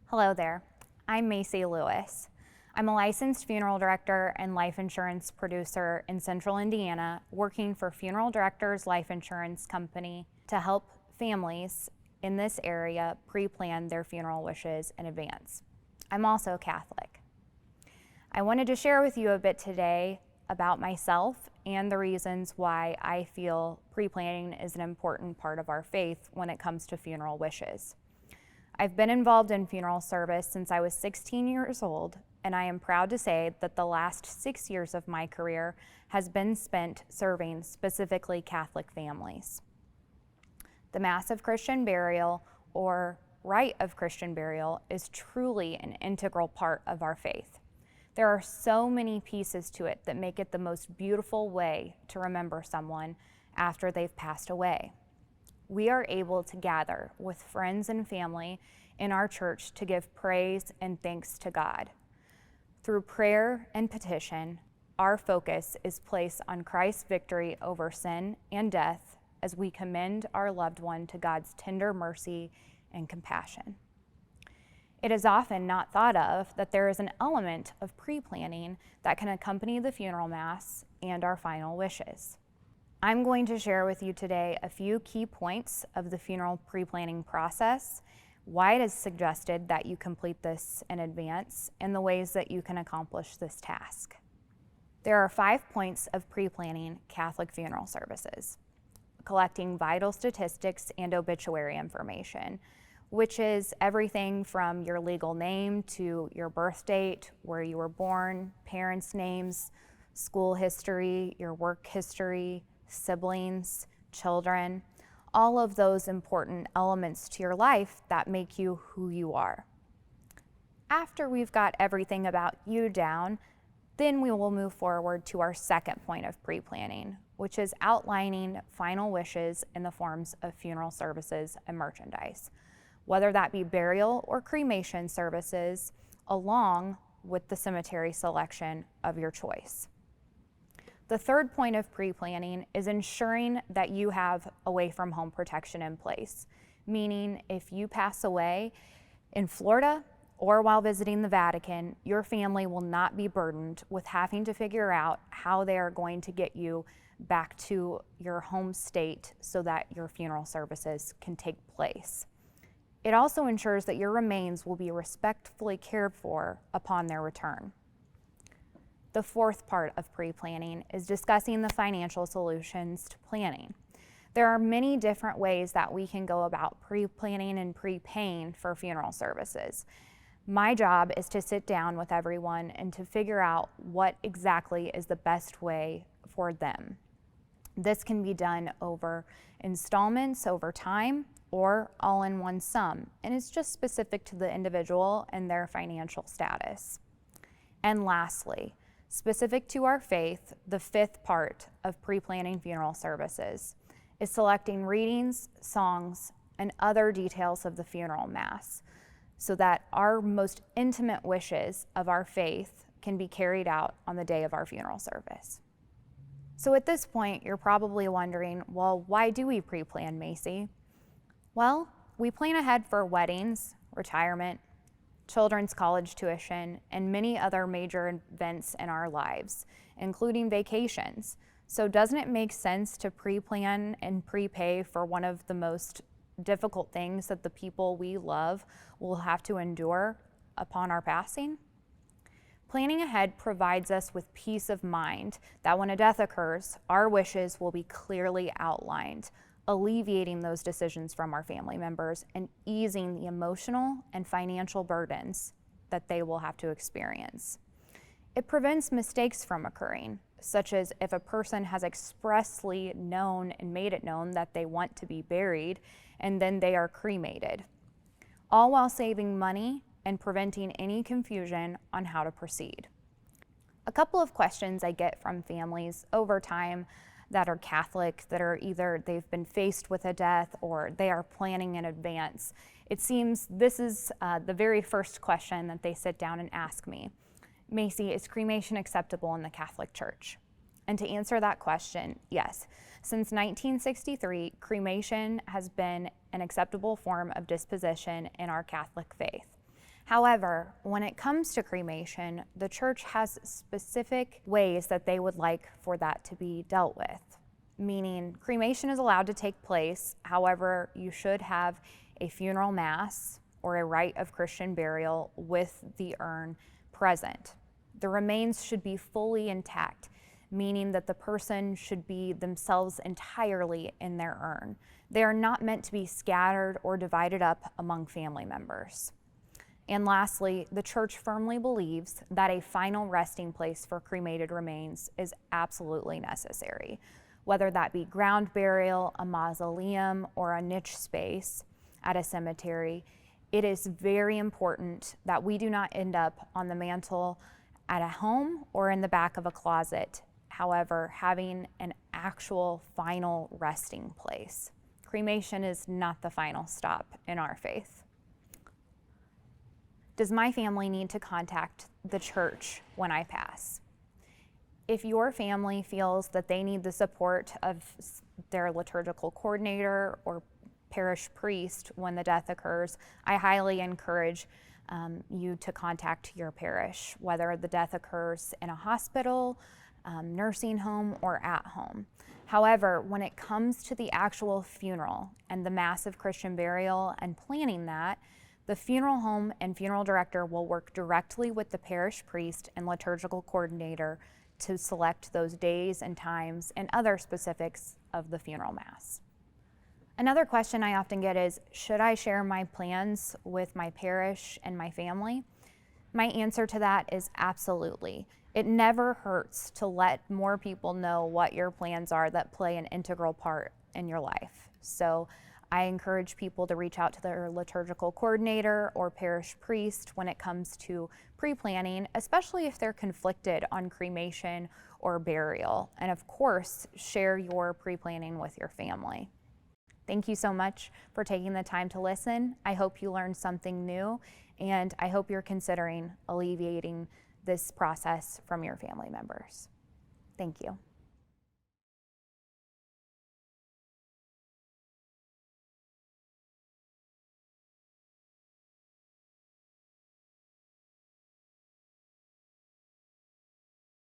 Hello there, I'm Macy Lewis. I'm a licensed funeral director and life insurance producer in Central Indiana, working for Funeral Directors Life Insurance Company to help families in this area pre-plan their funeral wishes in advance. I'm also Catholic. I wanted to share with you a bit today about myself and the reasons why I feel pre-planning is an important part of our faith when it comes to funeral wishes. I've been involved in funeral service since I was 16 years old, and I am proud to say that the last 6 years of my career has been spent serving specifically Catholic families. The Mass of Christian Burial, or rite of Christian burial, is truly an integral part of our faith. There are so many pieces to it that make it the most beautiful way to remember someone after they've passed away. We are able to gather with friends and family in our church to give praise and thanks to God. Through prayer and petition, our focus is placed on Christ's victory over sin and death as we commend our loved one to God's tender mercy and compassion. It is often not thought of that there is an element of pre-planning that can accompany the funeral mass and our final wishes. I'm going to share with you today a few key points of the funeral pre-planning process, why it is suggested that you complete this in advance, and the ways that you can accomplish this task. There are 5 points of pre-planning Catholic funeral services: collecting vital statistics and obituary information, which is everything from your legal name to your birth date, where you were born, parents' names, school history, your work history, siblings, children, all of those important elements to your life that make you who you are. After we've got everything about you down, then we will move forward to our second point of pre-planning, which is outlining final wishes in the forms of funeral services and merchandise, whether that be burial or cremation services, along with the cemetery selection of your choice. The third point of pre-planning is ensuring that you have away from home protection in place, meaning if you pass away in Florida or while visiting the Vatican, your family will not be burdened with having to figure out how they are going to get you back to your home state so that your funeral services can take place. It also ensures that your remains will be respectfully cared for upon their return. The fourth part of pre-planning is discussing the financial solutions to planning. There are many different ways that we can go about pre-planning and pre-paying for funeral services. My job is to sit down with everyone and to figure out what exactly is the best way for them. This can be done over installments over time or all in one sum, and it's just specific to the individual and their financial status. And lastly, specific to our faith, the fifth part of pre-planning funeral services is selecting readings, songs, and other details of the funeral mass so that our most intimate wishes of our faith can be carried out on the day of our funeral service. So at this point, you're probably wondering, well, why do we pre-plan, Macy? Well, we plan ahead for weddings, retirement, children's college tuition, and many other major events in our lives, including vacations. So doesn't it make sense to pre-plan and prepay for one of the most difficult things that the people we love will have to endure upon our passing? Planning ahead provides us with peace of mind that when a death occurs, our wishes will be clearly outlined, alleviating those decisions from our family members and easing the emotional and financial burdens that they will have to experience. It prevents mistakes from occurring, such as if a person has expressly known and made it known that they want to be buried and then they are cremated, all while saving money and preventing any confusion on how to proceed. A couple of questions I get from families over time that are Catholic, that are either they've been faced with a death or they are planning in advance. It seems this is the very first question that they sit down and ask me. Macy, is cremation acceptable in the Catholic Church? And to answer that question, yes. Since 1963, cremation has been an acceptable form of disposition in our Catholic faith. However, when it comes to cremation, the church has specific ways that they would like for that to be dealt with. Meaning, cremation is allowed to take place, however, you should have a funeral mass or a rite of Christian burial with the urn present. The remains should be fully intact, meaning that the person should be themselves entirely in their urn. They are not meant to be scattered or divided up among family members. And lastly, the church firmly believes that a final resting place for cremated remains is absolutely necessary. Whether that be ground burial, a mausoleum, or a niche space at a cemetery, it is very important that we do not end up on the mantle at a home or in the back of a closet. However, having an actual final resting place. Cremation is not the final stop in our faith. Does my family need to contact the church when I pass? If your family feels that they need the support of their liturgical coordinator or parish priest when the death occurs, I highly encourage you to contact your parish, whether the death occurs in a hospital, nursing home, or at home. However, when it comes to the actual funeral and the massive Christian burial and planning that, the funeral home and funeral director will work directly with the parish priest and liturgical coordinator to select those days and times and other specifics of the funeral mass. Another question I often get is, should I share my plans with my parish and my family? My answer to that is absolutely. It never hurts to let more people know what your plans are that play an integral part in your life. So I encourage people to reach out to their liturgical coordinator or parish priest when it comes to pre-planning, especially if they're conflicted on cremation or burial. And of course, share your pre-planning with your family. Thank you so much for taking the time to listen. I hope you learned something new, and I hope you're considering alleviating this process from your family members. Thank you.